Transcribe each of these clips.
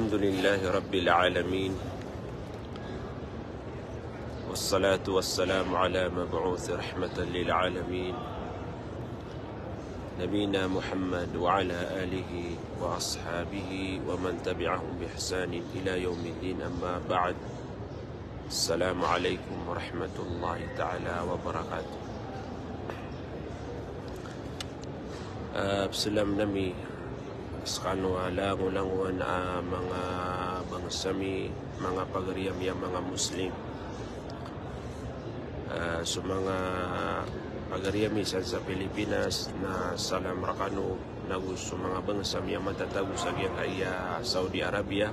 الحمد لله رب العالمين، والصلاة والسلام على مبعوث رحمة للعالمين نبينا محمد وعلى آله وأصحابه ومن تبعهم بإحسان إلى يوم الدين. أما بعد، السلام عليكم ورحمة الله تعالى وبركاته. Besalam nami sekanu langulanguan mga bangsami, mga pagariam yang mga Muslim, so mga pagariam isan sa Pilipinas na salam rakano nagusto mga bangsam yang matatago sa kaya Saudi Arabia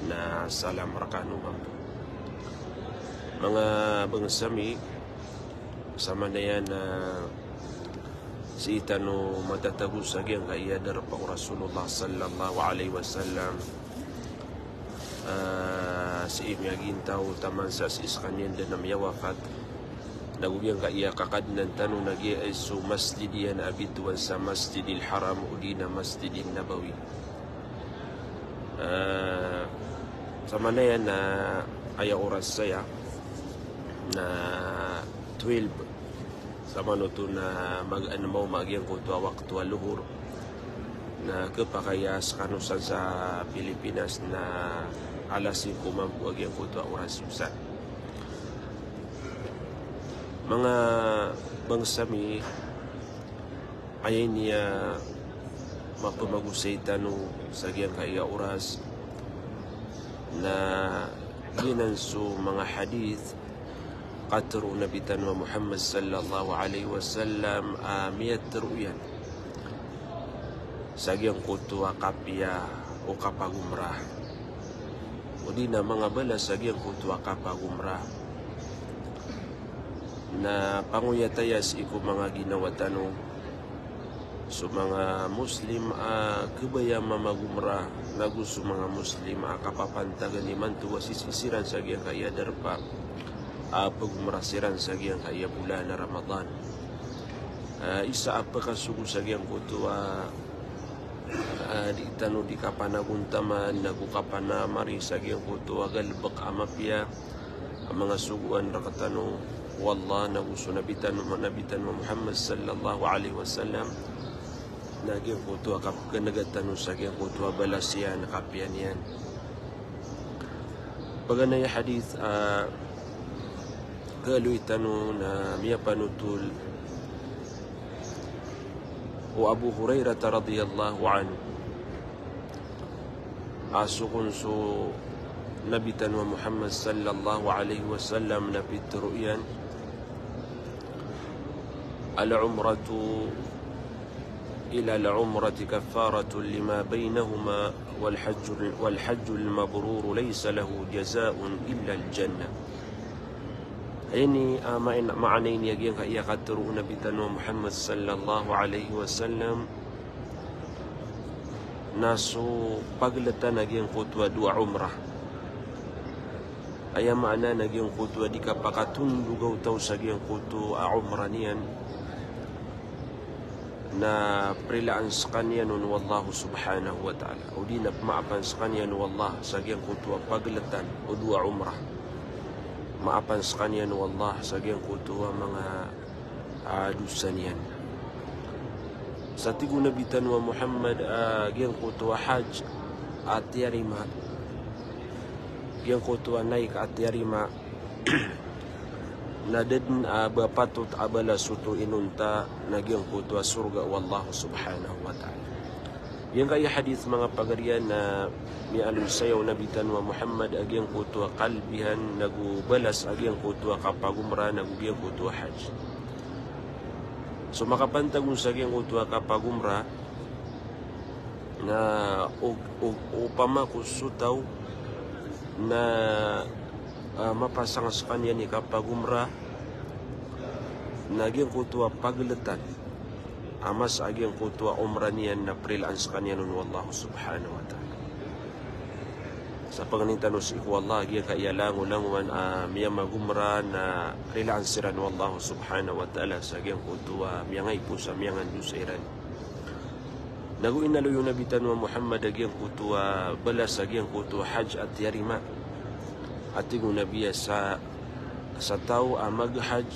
na salam rakano mga bangsami sama na yan na si itano matatago sa kaya darpa Rasulullah sallallahu alaihi wasallam si imyagin tao taman sa iskanyan din na may wafat nagugyan kaya kakadnan tanong nagya ay su masjidiyan abituan sa Masjidil Haram o di na Masjidil Nabawi. Sama na yan na aya oras saya na 12 sama nuto na mag-anmaw magyang kuto waktu aluhur na kapakayas kanusan sa Pilipinas na alas 5 mampu agyang kuto oras yusan. Mga bangsami ay niya mapamagusay tanong sa gyang kaya oras na ginanso mga hadith qatru nabitan wa Muhammad sallallahu alaihi wasallam miyat ruyan sagyang kuto kapya o kapagumrah o di na mga bala sagyang kuto kapagumrah na panguyatayas iko mga ginawa tanong so mga Muslim kabaya mamagumrah na gusto mga Muslim kapapantagan ni mantuwa sisisiran sagyang kaya darpa pagumrasiran sa giyang kaya bulan na Ramadan. Isa apa kasugo sa giyang kutuwa di tanu di kapanaguntaman nagukapanamari sa giyang kutuwa galbak amapya ang mga suguan rakatano wallah naguso nabitan Muhammad sallallahu alaihi wasallam na giyang kutuwa kapaganagatano sa giyang kutuwa balasyan kapyan yan. Baganay hadith Galuy tanu na miya panutul o Abu Hurairah radhiyallahu anhu asukun su nabitan wa Muhammad sallallahu alaihi wasallam na pitruyan al-umratu ila al-umrati kafaratun lima bainahuma wal-hajj al-mabrur laysa lahu jazaa'un illa al-jannah. Ini maanay niya giyang kaya katuro nabitan wa Muhammad sallallahu alaihi wasallam naso paglata nagyang kutwa dua umrah aya maana nagyang kutwa di kapakatundugaw taw sa gyang kutwa umrah niyan na prilaan sa kanya nun wallahu subhanahu wa ta'ala o di na maapan sa kanya nun wallah sa gyang kutwa paglatan o dua umrah maapan sa kanya no Allah sa gyang kutuwa mga adusan yan. Sa tigo nabitan wa Muhammad gyang kutuwa hajj at yarima gyang kutuwa naik at yarima na din bapatut abala suto inunta na gyang kutuwa surga wallahu subhanahu wa ta'ala. Yang kaya hadith mga pagarian na mialul sayaw nabitan wa Muhammad agyang kutuwa kalbihan nagubalas agyang kutuwa kapagumra nagugyang kutuwa hajj. So makapantagun sa agyang kutuwa kapagumra na upama kusutaw na mapasang sa kanya ni kapagumra na agyang kutuwa paglatan amas agyang kutuwa umrah niyan na prilaan sa kanya nun wallahu subhanahu wa ta'ala. Sa panganitanos iku Allah agyang kaiyalangulanguan miya magumra na prilaan siran wallahu subhanahu wa ta'ala sa agyang kutuwa miyangay po sa miyangan dusairan. Nagu inaluyo Nabi tanwa Muhammad agyang kutua balas agyang kutua haj at yarima. Atingu Nabi sa tao maghaj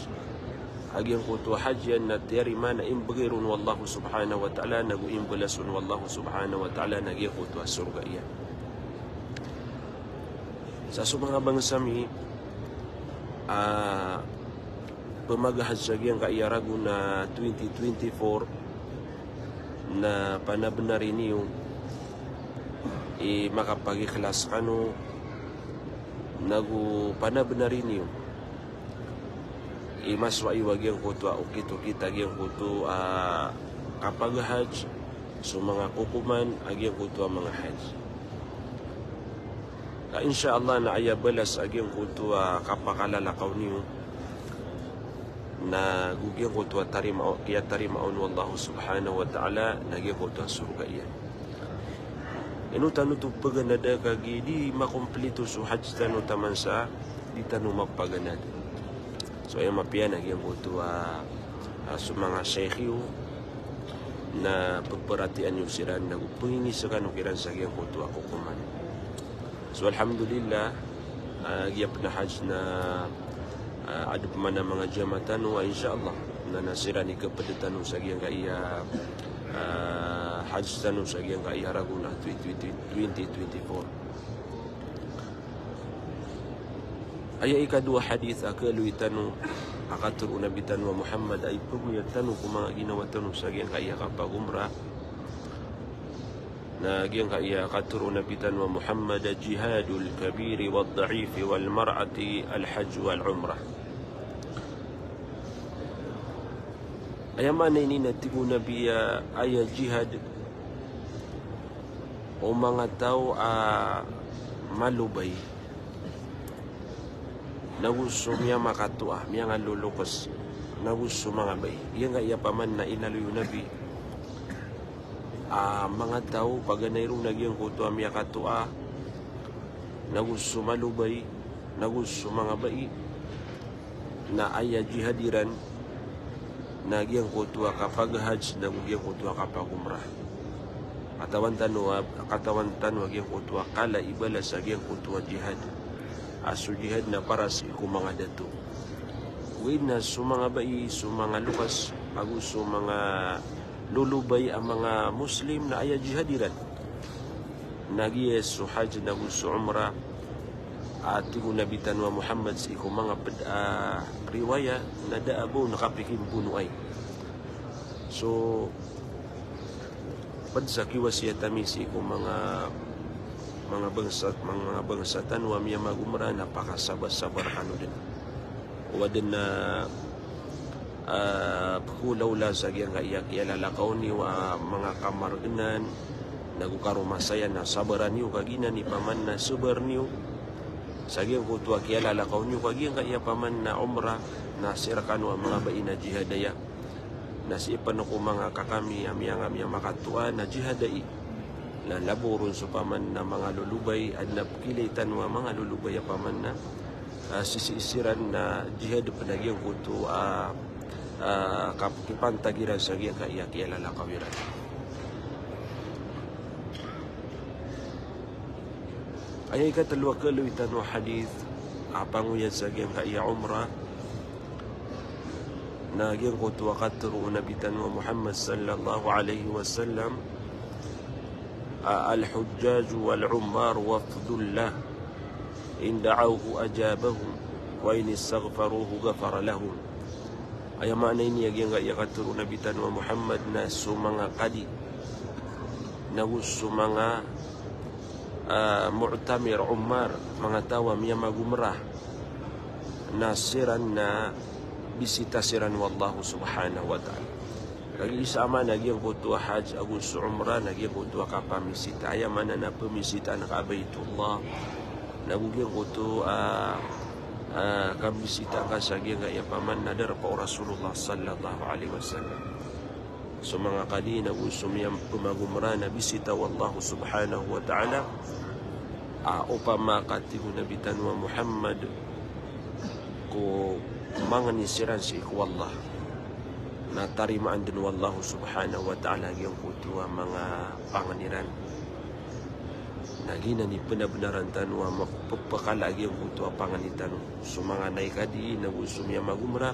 agyang kutua haj yan at yarima na imbagirun wallahu subhanahu wa ta'ala nagu imbalasun wallahu subhanahu wa ta'ala nagyang kutua surga iya. Sa mga bangsa mi pemagahaj agyang kaiyarago na 2024 na panabenar ini yung makapagikhlas kano nagu panabenar ini yung maswa iwag yung kuto ukito kita yung kuto kapag hajj so mga kukuman agyang kuto mga hajj insyaallah na ayabalas agyang kuto kapakalalakaw niyo na gugyang kutua tarimao kaya tarimaon wallahu subhanahu wa ta'ala nagyang kutua surga iyan. Inu tanu tu paganada kagi di makomplito su hajj tanu taman sa di tanu magpaganada. So ay mapian nagyang kutua su mga sheikhiyo na pagperhatian yung siran na pengingisakan ukiran sa gyang kutua kukuman. So alhamdulillah gyap na hajj na ada pemana mga jamatan wa insyaallah na nasirani kepada tanu sagiang kaya hajj tanu sagiang kaya raguna 2024 aya ikadua hadis akalu tanu akatur nabi tanu Muhammad ay punya tanu kuma ginawa tanu sagiang kaya kapag umrah na gyang kaya akatur nabi tanu Muhammad jihadul kabir wal dha'if wal mar'ati al hajj wal umrah. Ayaman ini natigo Nabi aya jihad o mga tao malubay nagusto miya makatua miya nga lulukas nagusto mga bay iya nga iya paman na inaluyo Nabi mga tao paganayrong nagyang kutua miya katua nagusto malubay nagusto mga bay na aya jihadiran nagyang kutua kapag hajj nagyang kutua kapag umrah katawan tanwa gyang kutua kala ibalas gyang kutua jihad asu jihad na para sa mga dato win na sumanga bai sumanga lukas agus sumanga lulubay ang mga muslim na aya jihadiran nagyes su hajj nagus umrah atigo Nabi tanwa Muhammad sa iko mga riwaya na daabo nakapikin puno ay. So padsa kiwasya tami sa iko mga bangsa tanwa miya magumra napakasabar-sabar ano din. Wadin na kulaw la sa giyang kaiyak ilalakaw ni wa mga kamarganan nagukarumasaya na sabaran niyo kagina ni paman na subar niyo sagyang kutua kialalakaw niyo kagyang kaya paman na umrah na sirakano ang mga baina jihadaya na sipan ko mga kakami amiyang makatua na jihadai na laboron so paman na mga lulubay at napkilitan wa mga lulubay paman na sisisiran na jihad panagyang kutu kapipantagiran sagyang kaya kialalakawiran. Ayay katalwa kaluitan wa hadith apanguyan sa gyang kaya umrah na gyang kutuwa katuru nabitan wa Muhammad sallallahu alaihi wasallam al-hujjaj wal-ummar wafdullah in da'awhu ajabahum wa in istaghfaruhu ghafara lahum. Ay maana ini gyang kaya katuru nabitan wa Muhammad na sumanga kadi na sumanga mu'tamir umar mga tawa miya magumrah nasiran na bisitasiran wallahu subhanahu wa ta'ala kagi isama nagyang kutua hajj agus umrah nagyang kutua kapamisita aya mana na pamisita na kabaitullah nagugyang kutua kabisita ka sa gyang kaya paman nadar pa Rasulullah sallallahu alaihi wasallam. So mga kanina gusto miyang pumagumra na bisita wallahu subhanahu wa ta'ala upama katigo nabitan wa Muhammad ko manganisiran si iku Allah na tarimaan din wallahu subhanahu wa ta'ala yung kutuwa mga panganiran nagina ni benar-benaran tanwa magpapakala yung kutuwa panganitan so mga naikadi nagusumya magumra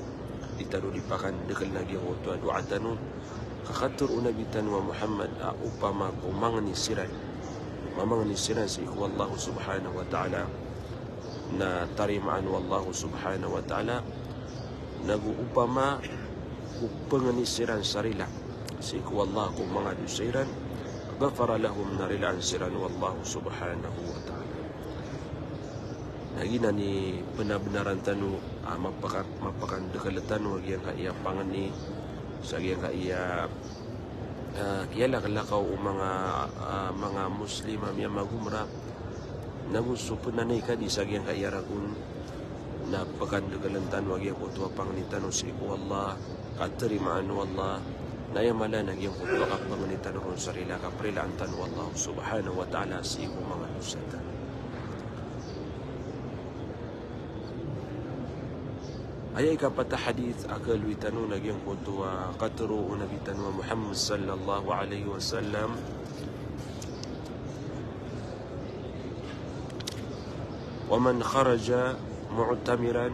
ditaro dipakan dekal lagi yung kutuwa doa tanu kakatur unabitan wa Muhammad upama kumangani siran mamangani siran si wallahu subhanahu wa ta'ala na tarimaan wallahu subhanahu wa ta'ala nag-upama panganisiran sarila si wallahu kung mga dusiran ghafara lahum narilaan siran wallahu subhanahu wa ta'ala nagina ni benar-benaran tanu mapakandekalatan wag yang kaya pangani sa yang kaya kiyala kalakaw mga muslim amya magumra nagusto punanay ka di sa yang kaya ragun na pakandegalantan wag yang kutuwa panganitan si wallah katerimaan wallah nayamala nagyang kutuwa ka panganitan ron sarila ka prilantan wallahu subhanahu wa ta'ala si mga nusatan ayay kapata hadith akalwitanu nagyang kutuwa katero unabitan wa Muhammad sallallahu alaihi wasallam ومن خرج معتمرا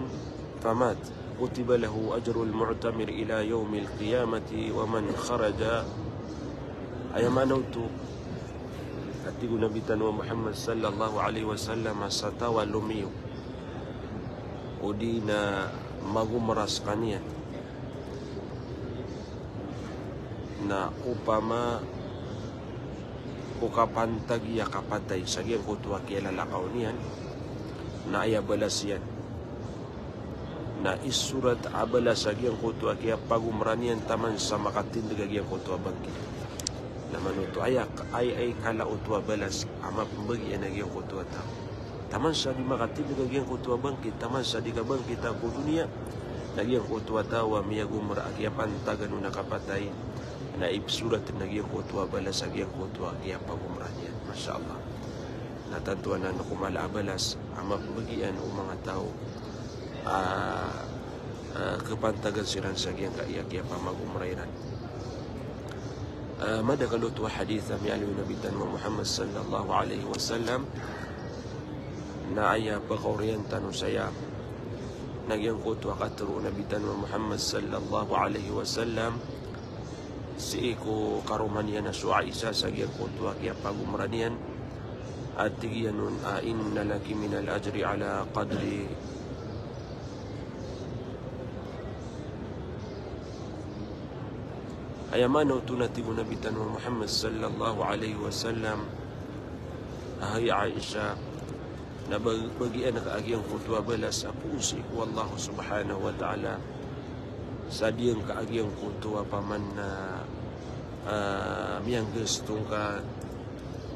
فمات كتب له أجر المعتمر إلى يوم القيامة ومن خرج أيمانوت أتيق نبي تنوى محمد صلى الله عليه وسلم ستوى لميو ودينا magumras kaniya na upama ukapantag ya kapatay sa giyang kutuwa kialalakaw niyan na aya balas yan na isurat abala sa giyang kutuwa kaya pagumranian taman sa makatindig giyang kutuwa bangkit naman ito ay kala utuwa balas ama pembagi na giyang kutuwa tao taman sa di makatindig giyang kutuwa bangkit taman sa di kabangkit ako dunia na giyang kutuwa tao miya gumra kaya pantagan na kapatay na isurat na giyang kutuwa balas sa giyang kutuwa kaya pagumranian Masya Allah natantuan na kumala abalas ama pembagian o mga tao kepantagan siran sa giyang kaiyak pamagumrairan mada kalutu hadith ami aliw nabitan wa Muhammad sallallahu alaihi wasallam na aya pagkaorientan saya nagyang kutu akatro nabitan wa Muhammad sallallahu alaihi wasallam si iku karumanian na su'a isa sa giyang kutu kaya pagumranian at tigiyanun inna laki minal ajri ala qadri ayamano tunatigo nabitan wa Muhammad sallallahu alaihi wasallam ahay Aisha na bagian na kaagyang kutuwa balas apo si Allah subhanahu wa ta'ala sa diyang kaagyang kutuwa paman na miyang gustong ka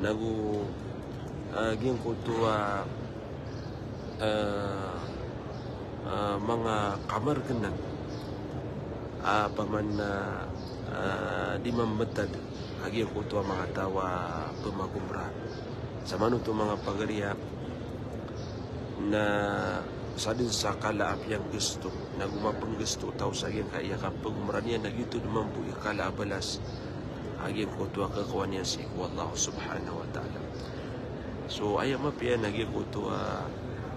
nagu agyang kutuwa mga kamar kenan paman na di mambatad agyang kutuwa mga tawa pemagumra sa manuto mga pagariya na sa din sa kalaap yang gusto na gumapang gusto tao sa agyang kaya kapagumra niya na gito naman po ikala abalas agyang kutuwa kakawan niya si Allah subhanahu wa ta'ala so ayaw mapiya nagyang kutuwa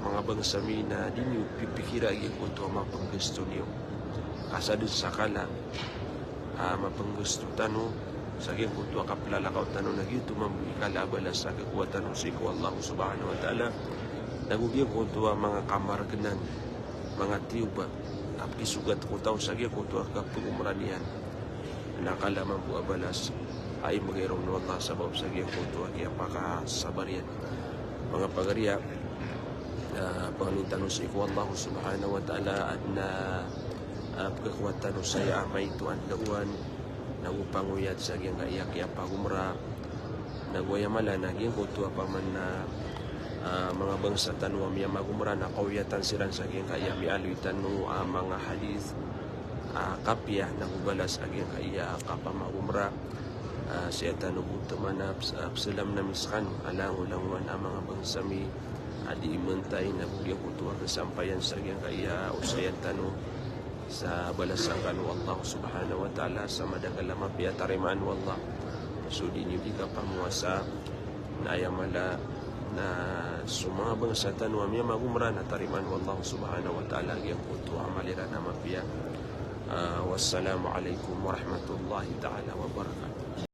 mga bangsami na di niyo pipikira agyang kutuwa mapang gusto niyo kasa din sa kala mapang gusto tano sa agyang kutuwa kaplalakaw tano na gito naman po ikala abalas sa kakuwatan si Allah subhanahu wa ta'ala nagugiyang ko ito mga kamar genan, mga tiuba. Apki sugat ko tao sa giya ko ito kapag umranihan. Nakalaman po abalas ay magayarong na Allah sa bawab sa giya ko ito kaya pakasabarian. Mga pagariya, pangalintan sa iku Allah subhanahu wa ta'ala at na pagkakuwatan sa iya amay ito ang dauan nagupanguyat sa giyang kaiyak kaya pagumra nagwayamala naging ko ito paman na mga bangsa tanwa miya magumra na kawyatan siran sa giyang kaya mialuitan no mga hadith kapya na gubalas aging kaya kapamagumra siya tanong utamanap sa absalam na miskan alang-ulangwan ang mga bangsa mi adi imantay na bugyang kutuwa kasampayan sa giyang kaya usayan tanong sa balasakan Allah subhanahu wa ta'ala sa madagal na mapiya tarimaan wallah. So dinibig ka pamuasa na ayamala na sumabang sa tanwa miya magumra na tariman wallahu subhanahu wa ta'ala yang kutu amalira na mapiya. Wassalamu alaikum warahmatullahi ta'ala wabarakatuh.